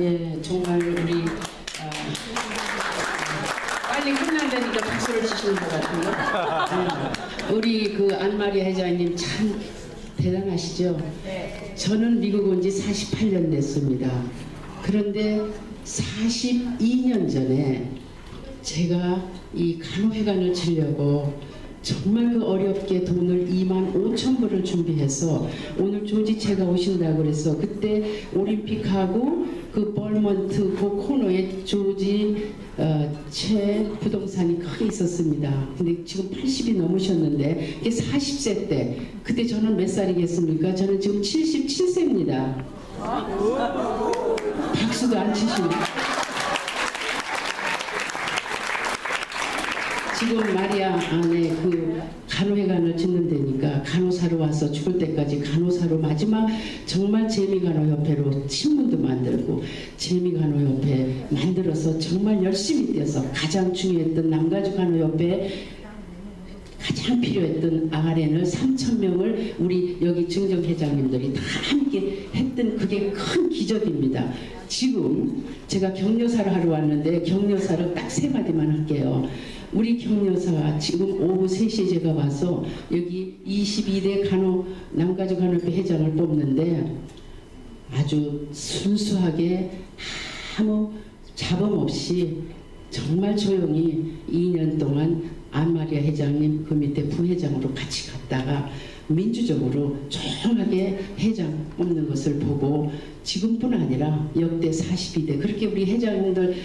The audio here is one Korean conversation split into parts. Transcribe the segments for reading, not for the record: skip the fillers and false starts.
예, 정말 우리 빨리 끝난다니까 박수를 치시는 것 같은데 우리 그 안마리아 회장님 참 대단하시죠? 저는 미국 온 지 48년 됐습니다. 그런데 42년 전에 제가 이 간호회관을 치려고 정말 그 어렵게 돈을 25,000불을 준비해서 오늘 조지체가 오신다고 그래서 그때 올림픽하고 그 벌먼트 그 코너에 조지 채 부동산이 크게 있었습니다. 근데 지금 80이 넘으셨는데 그게 40세 때 그때 저는 몇 살이겠습니까? 저는 지금 77세입니다. 박수도 안 치십니다. 지금 마리아 안에 그 간호회관을 짓는 데니까 간호사로 와서 죽을 때까지 간호사로 마지막 정말 재미간호협회로 신문도 만들고 재미간호협회 만들어서 정말 열심히 뛰어서 가장 중요했던 남가주간호협회 가장 필요했던 RN을 3,000명을 우리 여기 증정회장님들이 다 함께 했던 그게 큰 기적입니다. 지금 제가 격려사를 하러 왔는데 격려사를 딱 3마디만 할게요. 우리 격려사가 지금 오후 3시에 제가 와서 여기 22대 남가주간호협회 회장을 뽑는데 아주 순수하게 아무 잡음 없이 정말 조용히 2년 동안 안마리아 회장님 그 밑에 부회장으로 같이 갔다가 민주적으로 조용하게 회장 뽑는 것을 보고 지금뿐 아니라 역대 42대 그렇게 우리 회장님들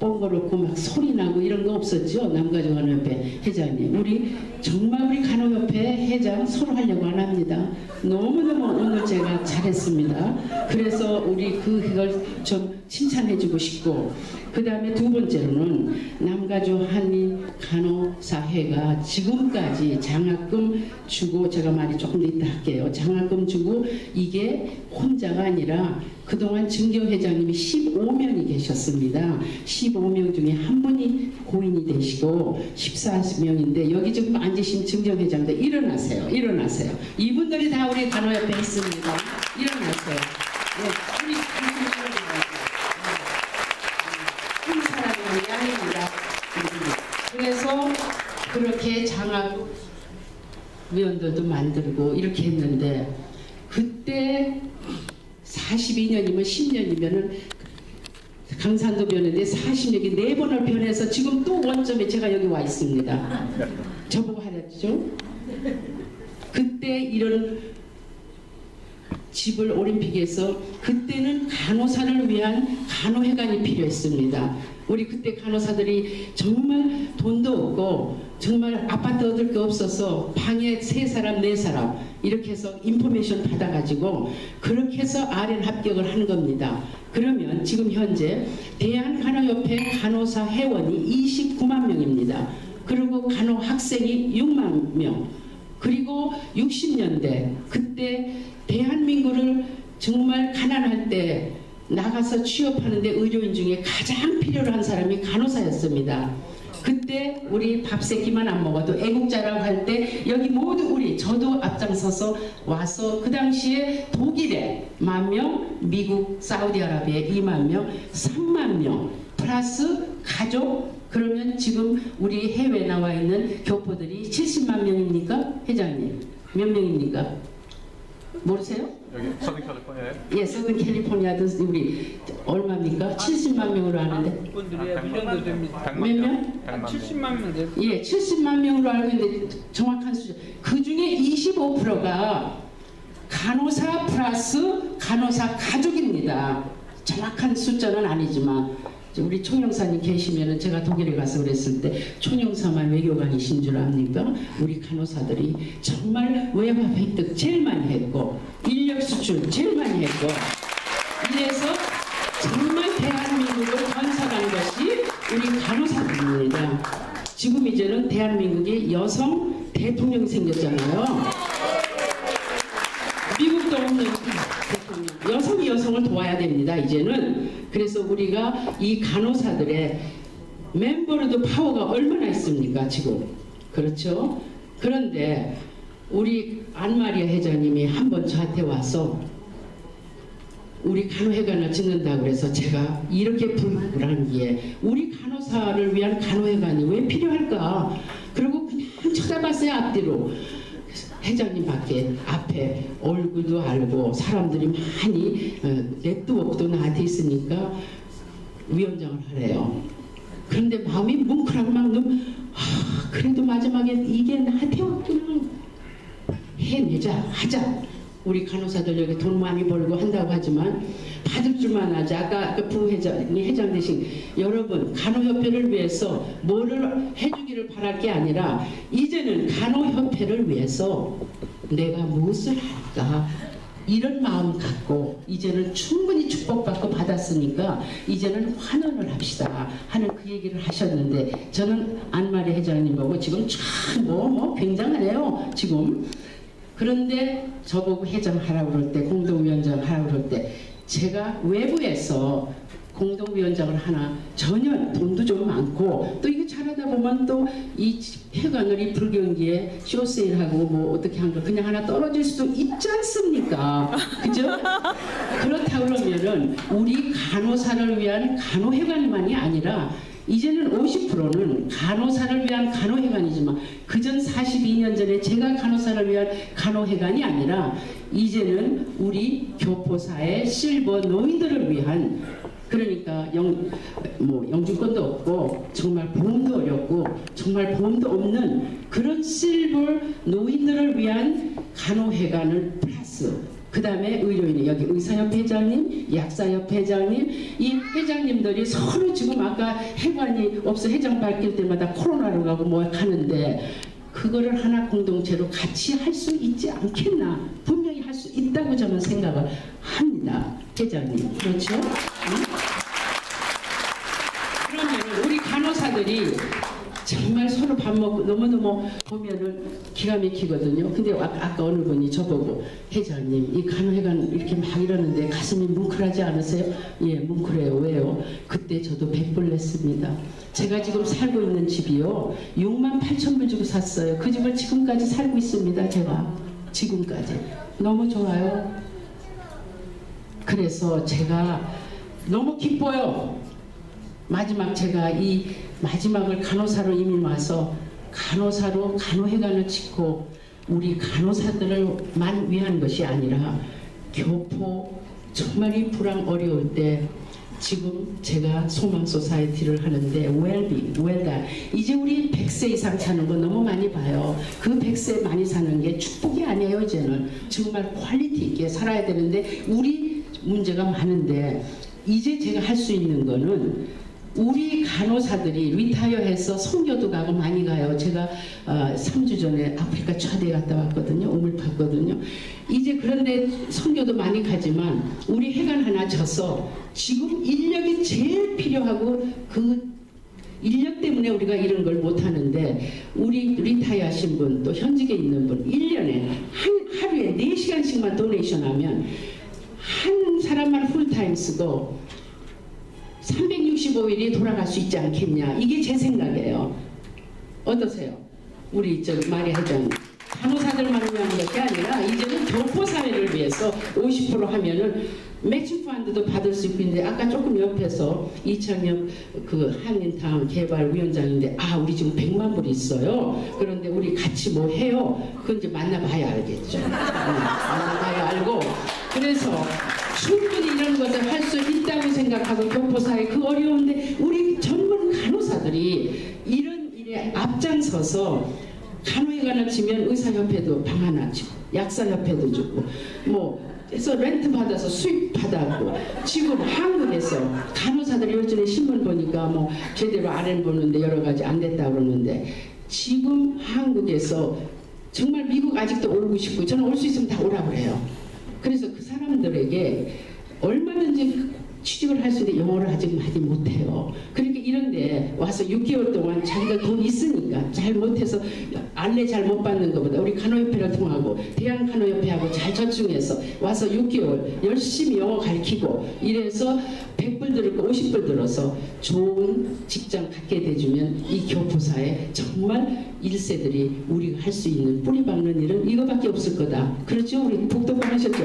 뻥거놓고 막 소리 나고 이런 거 없었죠. 남가주간호협회 회장님 우리 정말 우리 간호협회 회장 서로 하려고 안 합니다. 너무너무 오늘 제가 잘했습니다. 그래서 우리 그걸 좀 칭찬해주고 싶고 그 다음에 두 번째로는 남가주 한인간호사회가 지금까지 장학금 주고 제가 말이 조금 더 이따 할게요. 장학금 주고 이게 혼자가 아니라 그동안 증정회장님이 15명이 계셨습니다. 15명 중에 한 분이 고인이 되시고 14명인데 여기 지금 앉으신 증정회장들 일어나세요. 일어나세요. 이분들이 다 우리 간호협회 있습니다. 일어나세요. 네, 우리 큰 사람이 아닙니다. 그래서 그렇게 장학위원들도 만들고 이렇게 했는데 그때 42년이면 10년이면은 강산도 변했는데 40년이 4번을 변해서 지금 또 원점에 제가 여기 와 있습니다. 저보고 하랬죠? 그때 이런 집을 올림픽에서 그때는 간호사를 위한 간호회관이 필요했습니다. 우리 그때 간호사들이 정말 돈도 없고 정말 아파트 얻을 게 없어서 방에 3사람 4사람 이렇게 해서 인포메이션 받아가지고 그렇게 해서 RN 합격을 하는 겁니다. 그러면 지금 현재 대한간호협회 간호사 회원이 29만 명입니다. 그리고 간호학생이 6만 명. 그리고 60년대 그때 대한민국을 정말 가난할 때 나가서 취업하는데 의료인 중에 가장 필요로 한 사람이 간호사였습니다. 그때 우리 밥 세끼만 안 먹어도 애국자라고 할 때 여기 모두 저도 앞장서서 와서 그 당시에 독일에 10,000명, 미국, 사우디아라비아에 20,000명, 30,000명 플러스 가족 그러면 지금 우리 해외 나와 있는 교포들이 70만 명입니까? 회장님 몇 명입니까? 모르세요? 여기 서든 캘리포니아에? 예, 서든 캘리포니아도 우리 얼마입니까? 70만 명으로 아는데. 분들이야 밀정도 됩니다. 몇 명? 70만 명 돼요. 예, 70만 명으로 알고 있는데 정확한 수준. 그 중에 25%가 간호사 플러스 간호사 가족입니다. 정확한 숫자는 아니지만 우리 총영사님 계시면은 제가 독일에 가서 그랬을 때 총영사만 외교관이신 줄 압니까? 우리 간호사들이 정말 외화 획득 제일 많이 했고 인력 수출 제일 많이 했고 이래서 정말 대한민국을 건설한 것이 우리 간호사들입니다. 지금 이제는 대한민국에 여성 대통령이 생겼잖아요. 미국도 없는 대통령. 여성이 여성을 도와야 됩니다. 이제는. 그래서 우리가 이 간호사들의 멤버로도 파워가 얼마나 있습니까? 지금. 그렇죠? 그런데 우리 안마리아 회장님이 한번 저한테 와서 우리 간호회관을 짓는다 그래서 제가 이렇게 불안기에 우리 간호사를 위한 간호회관이 왜 필요할까? 그리고 그냥 쳐다봤어요, 앞뒤로. 회장님밖에 앞에 얼굴도 알고 사람들이 많이 네트워크도 나한테 있으니까 위원장을 하래요. 그런데 마음이 뭉클하고 막 너무 그래도 마지막에 이게 나한테 왔구나. 해내자, 하자. 우리 간호사들 여기 돈 많이 벌고 한다고 하지만 받을 줄만 하자. 아까 그 부회장이 회장 되신 여러분, 간호협회를 위해서 뭐를 해주기를 바랄 게 아니라 이제는 간호협회를 위해서 내가 무엇을 할까, 이런 마음 갖고 이제는 충분히 축복받고 받았으니까 이제는 환원을 합시다 하는 그 얘기를 하셨는데, 저는 안마리 회장님 보고 지금 참 굉장하네요 지금. 그런데 저보고 회장 하라고 그럴 때, 공동위원장 하라고 그럴 때 제가 외부에서 공동위원장을 하나, 전혀 돈도 좀 많고 또 이거 잘하다 보면 또 이 회관을 이 불경기에 쇼세일하고 뭐 어떻게 한 거 그냥 하나 떨어질 수도 있지 않습니까? 그죠? 그렇다 그러면은 우리 간호사를 위한 간호회관만이 아니라 이제는 50%는 간호사를 위한 간호회관이지만 그전 42년 전에 제가 간호사를 위한 간호회관이 아니라 이제는 우리 교포사의 실버 노인들을 위한, 그러니까 영주권도 없고 정말 보험도 어렵고 정말 보험도 없는 그런 실버 노인들을 위한 간호회관을 플러스 그 다음에 의료인이 여기 의사협회 회장님, 약사협회 회장님, 이 회장님들이 서로 지금 아까 회관이 없어 회장 바뀔 때마다 코로나로 가고 뭐 하는데 그거를 하나 공동체로 같이 할 수 있지 않겠나. 분명히 할 수 있다고 저는 생각을 합니다. 회장님. 그렇죠? 응? 그러면 우리 간호사들이 정말 서로 밥 먹고 너무너무 보면은 기가 막히거든요. 근데 아까 어느 분이 저보고 회장님 이 간호회관 이렇게 막 이러는데 가슴이 뭉클하지 않으세요? 예, 뭉클해요. 왜요? 그때 저도 100불 냈습니다. 제가 지금 살고 있는 집이요 68,000불 주고 샀어요. 그 집을 지금까지 살고 있습니다. 제가 지금까지 너무 좋아요. 그래서 제가 너무 기뻐요. 마지막 제가 이 마지막을 간호사로 이민 와서 간호사로 간호회관을 짓고 우리 간호사들을만 위한 것이 아니라 교포 정말 이 불황 어려울 때 지금 제가 소망 소사이티를 하는데 웰다 이제 우리 100세 이상 사는 거 너무 많이 봐요. 그 100세 많이 사는 게 축복이 아니에요. 이제는 정말 퀄리티 있게 살아야 되는데 우리 문제가 많은데 이제 제가 할 수 있는 거는 우리 간호사들이 리타이어해서 선교도 가고 많이 가요. 제가 3주 전에 아프리카 차대 갔다 왔거든요. 우물 팠거든요. 이제 그런데 선교도 많이 가지만 우리 회관 하나 져서 지금 인력이 제일 필요하고 그 인력 때문에 우리가 이런 걸 못하는데 우리 리타이어 하신 분 또 현직에 있는 분 1년에 하루에 4시간씩만 도네이션 하면 한 사람만 풀타임 쓰고 365일이 돌아갈 수 있지 않겠냐. 이게 제 생각이에요. 어떠세요? 우리 마리 회장님. 간호사들만 위한 것이 아니라 이제는 교포사회를 위해서 50% 하면은 매칭 펀드도 받을 수 있고 있는데 아까 조금 옆에서 이창엽 그 한인타운 개발위원장인데 우리 지금 100만 불 있어요. 그런데 우리 같이 뭐 해요? 그건 이제 만나봐야 알겠죠. 만나봐야 알고 그래서 충분히 이런 것을 할 수 있다고 생각하고 교포사회 그 어려운데 우리 전문 간호사들이 이런 일에 앞장서서 간호회관을 지면 의사협회도 방 하나 주고 약사협회도 주고 뭐 해서 렌트 받아서 수입 받았고 지금 한국에서 간호사들이 요즘에 신문 보니까 뭐 제대로 안 보는데 여러 가지 안 됐다 그러는데 지금 한국에서 정말 미국 아직도 오고 싶고 저는 올 수 있으면 다 오라고 그래요. 그래서 그 사람들에게 얼마든지 취직을 할 수 있는데 영어를 아직 하지 못해요. 그러니까 이런데 와서 6개월 동안 자기가 돈 있으니까 잘 못해서 안내 잘 못 받는 것보다 우리 간호협회를 통하고 대한간호협회하고 잘 저충해서 와서 6개월 열심히 영어 가르치고 이래서 100불 들고 50불 들어서 좋은 직장 갖게 돼주면 이 교포사에 정말 1세들이 우리가 할 수 있는 뿌리 박는 일은 이거밖에 없을 거다. 그렇죠? 우리 복덕방 하셨죠?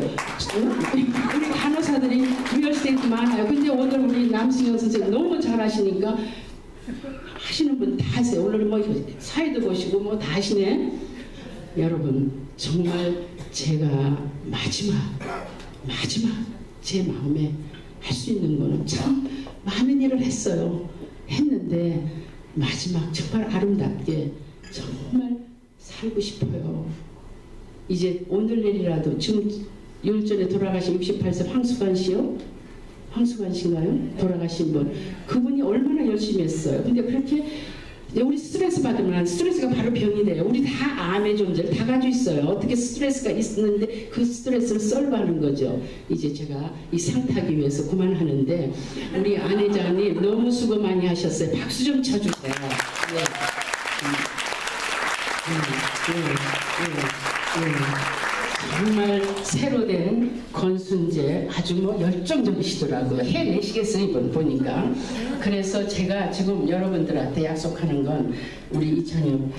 우리 간호사들이 리얼스테이트 많아요. 근데 오늘 우리 남승현 선생님 너무 잘하시니까 하시는 분 다 하세요. 오늘 뭐 사회도 보시고 뭐 다 하시네. 여러분 정말 제가 마지막 제 마음에 할 수 있는 거는 참 많은 일을 했는데 마지막 정말 아름답게 정말 살고 싶어요. 이제 오늘 내일이라도 지금 6일 전에 돌아가신 68세 황수관 씨요? 황수관 씨인가요? 돌아가신 분. 그분이 얼마나 열심히 했어요. 근데 그렇게 우리 스트레스 받으면 스트레스가 바로 병이 돼요. 우리 다 암의 존재를 다 가지고 있어요. 어떻게 스트레스가 있는데 그 스트레스를 썰어가는 거죠. 이제 제가 이 상 타기 위해서 그만하는데 우리 안 회장님 너무 수고 많이 하셨어요. 박수 좀 쳐주세요. 네. 정말 새로 된 건순제 아주 뭐 열정적이시더라고요. 해내시겠어요 이번 보니까. 그래서 제가 지금 여러분들한테 약속하는 건 우리 이찬영